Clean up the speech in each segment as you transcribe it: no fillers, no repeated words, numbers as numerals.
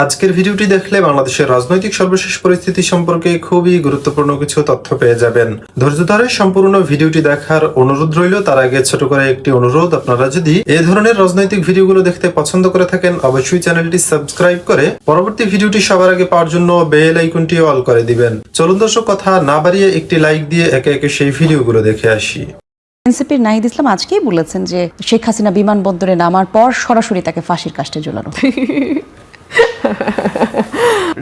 আজকের ভিডিওটি দেখলে বাংলাদেশের রাজনৈতিক সর্বশেষ পরিস্থিতি সম্পর্কে খুবই গুরুত্বপূর্ণ কিছু তথ্য পেয়ে যাবেন। ধৈর্য ধরে সম্পূর্ণ ভিডিওটি দেখার অনুরোধ রইল। তার আগে ছোট করে একটি অনুরোধ, আপনারা যদি এই ধরনের রাজনৈতিক ভিডিওগুলো দেখতে পছন্দ করে থাকেন অবশ্যই চ্যানেলটি সাবস্ক্রাইব করে পরবর্তী ভিডিওটি সবার আগে পাওয়ার জন্য বেল আইকনটি অল করে দিবেন। চলুন দর্শক, কথা না বাড়িয়ে একটি লাইক দিয়ে একে একে সেই ভিডিওগুলো দেখে আসি। এনসিপির নাহিদ ইসলাম আজকেই বলেছেন যে শেখ হাসিনা বিমানবন্দরে নামার পর সরাসরি তাকে ফাঁসির কাস্টে ঝোলানো।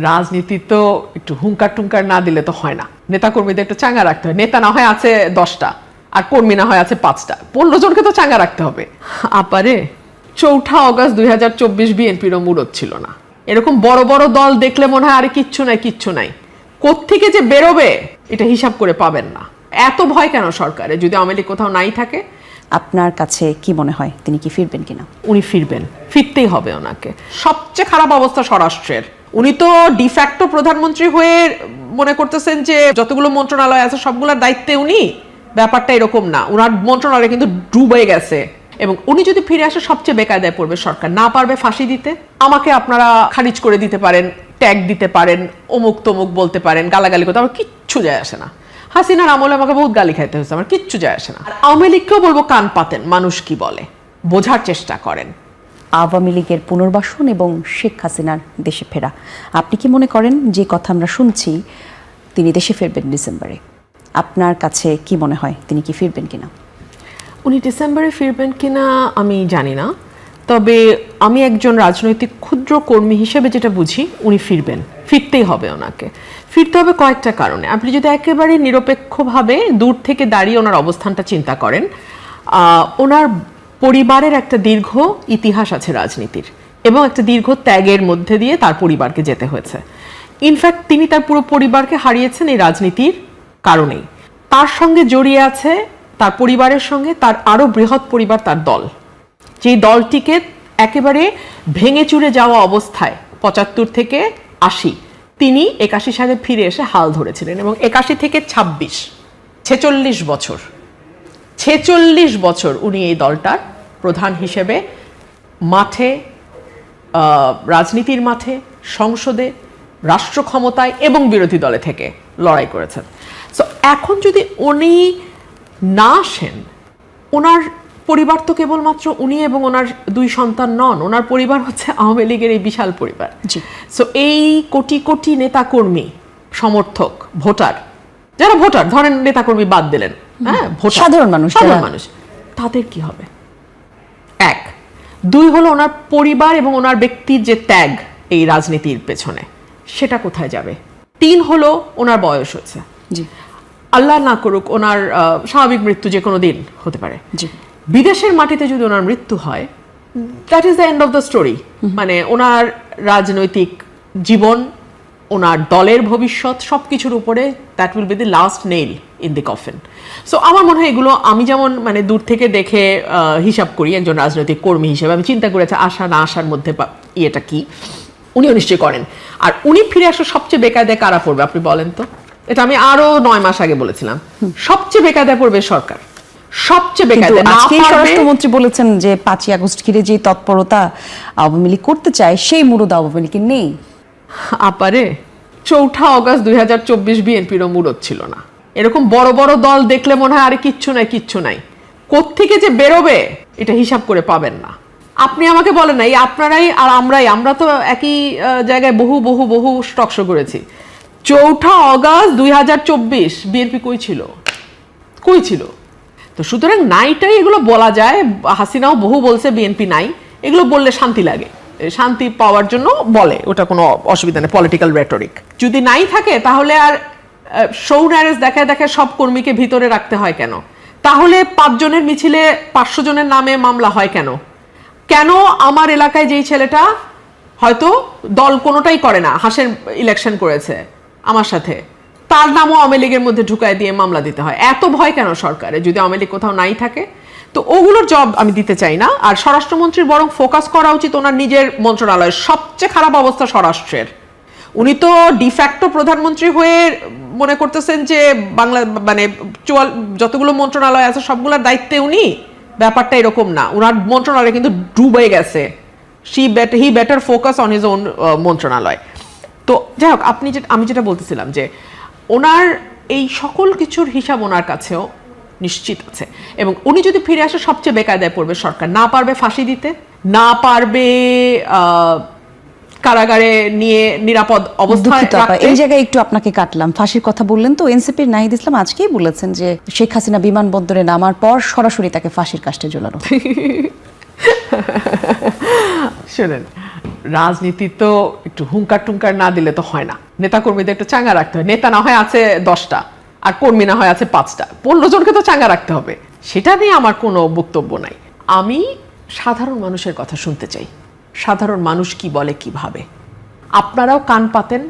রাজনীতি তো একটু হুঙ্কার টুঙ্কার না দিলে তো হয় না। নেতা কর্মীদের একটু চাঙ্গা রাখতে হয়। নেতা না হয় আছে 10টা আর কর্মী না হয় আছে 5টা, 15 জনকে তো চাঙ্গা রাখতে হবে। আপারে 4 অগস্ট 2024 বিএনপিরও মুরত ছিল না। এরকম বড় বড় দল দেখলে মনে হয় আরে কিচ্ছু নাই কোত্থেকে যে বেরোবে এটা হিসাব করে পাবেন না। এত ভয় কেন সরকারে যদি আওয়ামী লীগ কোথাও নাই থাকে? আপনার কাছে কি মনে হয় তিনি কি ফিরবেন কিনা? উনি ফিরবেন, ফিরতেই হবে ওনাকে। সবচেয়ে খারাপ অবস্থা স্বরাষ্ট্রের। উনি তো ডিফ্যাক্টো প্রধানমন্ত্রী হয়ে মনে করতেছেন যে যতগুলো মন্ত্রণালয় আছে সবগুলোর দায়িত্বে উনি। ব্যাপারটা এরকম না, উনার মন্ত্রণালয় কিন্তু ডুবে গেছে। এবং উনি যদি ফিরে আসে সবচেয়ে বেকায়দায় পড়বে সরকার। না পারবে ফাঁসি দিতে, আমাকে আপনারা খারিজ করে দিতে পারেন, ট্যাগ দিতে পারেন, অমুক তমুক বলতে পারেন, গালাগালি করতে, আমার কিচ্ছু যায় আসে না। হাসিনার আমলে আমাকে বহুত গালি খাইতে হয়েছে, আমার কিচ্ছু যায় আসে না। আওয়ামী লীগকেও বলবো কান পাতেন, মানুষ কি বলে বোঝার চেষ্টা করেন। আওয়ামী লীগের পুনর্বাসন এবং শেখ হাসিনার দেশে ফেরা, আপনি কি মনে করেন যে কথা আমরা শুনছি তিনি দেশে ফিরবেন ডিসেম্বরে? আপনার কাছে কি মনে হয় তিনি কি ফিরবেন কিনা? উনি ডিসেম্বরে ফিরবেন কিনা আমি জানি না, তবে আমি একজন রাজনৈতিক ক্ষুদ্র কর্মী হিসেবে যেটা বুঝি উনি ফিরবেন, ফিরতেই হবে ওনাকে। ফিরতে হবে কয়েকটা কারণে। আপনি যদি একেবারে নিরপেক্ষভাবে দূর থেকে দাঁড়িয়ে ওনার অবস্থানটা চিন্তা করেন, ওনার পরিবারের একটা দীর্ঘ ইতিহাস আছে রাজনীতির এবং একটা দীর্ঘ ত্যাগের মধ্যে দিয়ে তার পরিবারকে যেতে হয়েছে। ইনফ্যাক্ট তিনি তার পুরো পরিবারকে হারিয়েছেন এই রাজনীতির কারণেই। তার সঙ্গে জড়িয়ে আছে তার পরিবারের সঙ্গে তার আরো বৃহৎ পরিবার, তার দল, যে দলটিকে একেবারে ভেঙে চুরে যাওয়া অবস্থায় 75 থেকে 80 তিনি 81 সালে ফিরে এসে হাল ধরেছিলেন এবং 81 থেকে 26 46 বছর উনি এই দলটার প্রধান হিসেবে মাঠে, রাজনীতির মাঠে, সংসদে, রাষ্ট্র ক্ষমতায় এবং বিরোধী দলে থেকে লড়াই করেছেন। সো এখন যদি উনি না আসেন, ওনার পরিবার তো কেবলমাত্র উনি এবং ওনার 2 সন্তান নন, ওনার পরিবার হচ্ছে আওয়ামী লীগের এই বিশাল পরিবার। সো এই কোটি কোটি নেতাকর্মী, সমর্থক, ভোটার, যারা ভোটার ধরেন নেতাকর্মী বাদ দিলেন, হ্যাঁ, সাধারণ মানুষ, তাদের কি হবে? 1, 2 হলো ওনার পরিবার এবং ওনার ব্যক্তির যে ত্যাগ এই রাজনীতির পেছনে, সেটা কোথায় যাবে? 3 হলো ওনার বয়স হচ্ছে, আল্লাহ না করুক ওনার স্বাভাবিক মৃত্যু যে কোনো দিন হতে পারে। বিদেশের মাটিতে যদি ওনার মৃত্যু হয়, that is the end of the story. মানে ওনার রাজনৈতিক জীবন, ওনার দলের ভবিষ্যৎ সবকিছুর উপরে that will be the last nail in the coffin. So আমার মনে হয় এগুলো আমি যেমন মানে দূর থেকে দেখে হিসাব করি একজন রাজনৈতিক কর্মী হিসেবে, আমি চিন্তা করেছি আসা না আসার মধ্যে ইয়েটা কি, উনিও নিশ্চয়ই করেন। আর উনি ফিরে আসা সবচেয়ে বেকায়দায় কারা পড়বে আপনি বলেন তো? এটা আমি আরো 9 মাস আগে বলেছিলাম। সবচেয়ে বেকায়দায় পড়বে সরকার, সবচেয়ে বেকায়দায়। আজকেই স্বরাষ্ট্রমন্ত্রী বলেছেন যে 5 আগস্ট ঘিরে যে তৎপরতা আওয়ামী লীগ করতে চায় সেই মুরদ আওয়ামী লীগের নেই। আপারে 4 অগস্ট 2024 বিএনপিরও মুরত ছিল না। এরকম বড় বড় দল দেখলে মনে হয় আরে কিচ্ছু নাই কোত্থেকে যে বেরোবে এটা হিসাব করে পাবেন না। আপনি আমাকে বলেন না, এই আপনারাই আর আমরা তো একই জায়গায় বহু স্টক শো করেছি। 4 অগস্ট 2024 বিএনপি কই ছিল? তো সুতরাং নাইটাই এগুলো বলা যায়। হাসিনাও বহু বলছে বিএনপি নাই, এগুলো বললে শান্তি লাগে, শান্তি পাওয়ার জন্য বলে, ওটা কোনো অসুবিধা নেই, পলিটিক্যাল রেটরিক। যদি নাই থাকে তাহলে আর শো ন্যারেজ দেখায় সব কর্মীকে ভিতরে রাখতে হয় কেন? তাহলে 5 জনের মিছিলে 500 জনের নামে মামলা হয় কেন? আমার এলাকায় যেই ছেলেটা হয়তো দল কোনোটাই করে না, হাসের ইলেকশন করেছে আমার সাথে, তার নামও আওয়ামী লীগের মধ্যে ঢুকায় দিয়ে মামলা দিতে হয়? এত ভয় কেন সরকারে যদি আওয়ামী লীগ কোথাও নাই থাকে? তো ওগুলোর জব আমি দিতে চাই না। আর স্বরাষ্ট্রমন্ত্রীর বরং ফোকাস করা উচিত ওনার নিজের মন্ত্রণালয়ের। সবচেয়ে খারাপ অবস্থা স্বরাষ্ট্রের। উনি তো ডিফ্যাক্টো প্রধানমন্ত্রী হয়ে মনে করতেছেন যে বাংলা মানে যতগুলো মন্ত্রণালয় আছে সবগুলোর দায়িত্বে উনি। ব্যাপারটা এরকম না, ওনার মন্ত্রণালয় কিন্তু ডুবে গেছে। He better focus on his own মন্ত্রণালয়। তো যাই হোক, আমি যেটা বলতেছিলাম যে ওনার এই সকল কিছুর হিসাব ওনার কাছেও নিশ্চিত আছে, এবং উনি যদি ফিরে আসে সবচেয়ে বেকায়দায় পড়বে সরকার। না পারবে ফাঁসি দিতে, না পারবে কারাগারে নিয়ে নিরাপদ অবস্থায় দুঃখিত আপা, রাখতে। এই জায়গায় একটু আপনাকে কাটলাম। ফাঁসির কথা বললেন তো, এনসিপির নাহিদ ইসলাম আজকেই বলেছেন যে শেখ হাসিনা বিমানবন্দরে নামার পর সরাসরি তাকে ফাঁসির কাস্টে ঝোলানো। শোনেন, রাজনীতি তো একটু হুঙ্কার টুঙ্কার না দিলে তো হয় না। নেতা কর্মীদের একটু চাঙ্গা রাখতে হয়। নেতা না হয় আছে 10টা, আর কর্মী না হয় আছে 5টা, 15 জনকে তো চাঙ্গা রাখতে হবে। সেটা নিয়ে আমার কোনো বক্তব্য নাই। আমি সাধারণ মানুষের কথা শুনতে চাই, সাধারণ মানুষ কি বলে কিভাবে। আপনারাও কান পাতেন,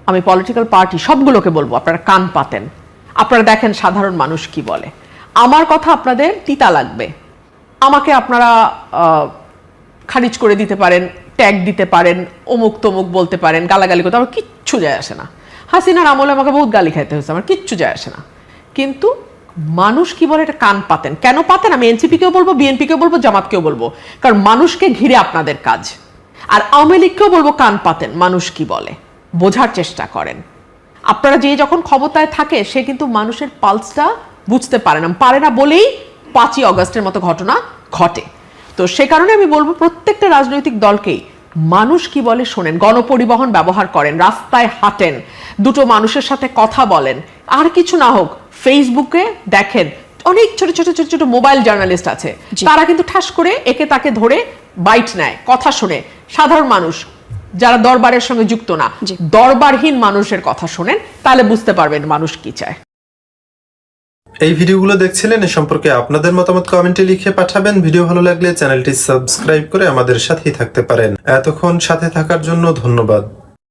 আমি পলিটিক্যাল পার্টি সবগুলোকে বলবো আপনারা কান পাতেন, আপনারা দেখেন সাধারণ মানুষ কি বলে। আমার কথা আপনাদের তিতা লাগবে, আমাকে আপনারা খারিজ করে দিতে পারেন, ট্যাগ দিতে পারেন, অমুক তমুক বলতে পারেন, গালাগালি করতে, আমার কিচ্ছু যায় আসে না। হাসিনার আমলে আমাকে বহুত গালি খাইতে হয়েছে, আমার কিচ্ছু যায় আসে না। কিন্তু মানুষ কি বলে এটা কান পাতেন। কেন পাতেন? আমি এনসিপিকেও বলবো, বিএনপিকেও বলবো, জামাতকেও বলবো, কারণ মানুষকে ঘিরে আপনাদের কাজ। আর আওয়ামী লীগকেও বলবো কান পাতেন, মানুষ কি বলে বোঝার চেষ্টা করেন। আপনারা যে যখন ক্ষমতায় থাকে সে কিন্তু মানুষের পালসটা বুঝতে পারে না বলেই 5ই অগস্টের মতো ঘটনা ঘটে। তো সে কারণে আমি বলবো প্রত্যেকটা রাজনৈতিক দলকেই মানুষ কি বলে শোনেন, গণপরিবহন ব্যবহার করেন, রাস্তায় হাঁটেন, দুটো মানুষের সাথে কথা বলেন, আর কিছু না হোক ফেসবুকে দেখেন অনেক ছোট ছোট ছোট ছোট মোবাইল জার্নালিস্ট আছে, তারা কিন্তু ঠাস করে একে তাকে ধরে বাইট নেয়, কথা শুনে। সাধারণ মানুষ যারা দরবারের সঙ্গে যুক্ত না, দরবারহীন মানুষের কথা শোনেন, তাহলে বুঝতে পারবেন মানুষ কি চায়। এই ভিডিওগুলো দেখছিলেন, এ সম্পর্কে আপনাদের মতামত কমেন্টে লিখে পাঠাবেন। ভিডিও ভালো লাগলে চ্যানেলটি সাবস্ক্রাইব করে আমাদের সাথেই থাকতে পারেন। এতক্ষণ সাথে থাকার জন্য ধন্যবাদ।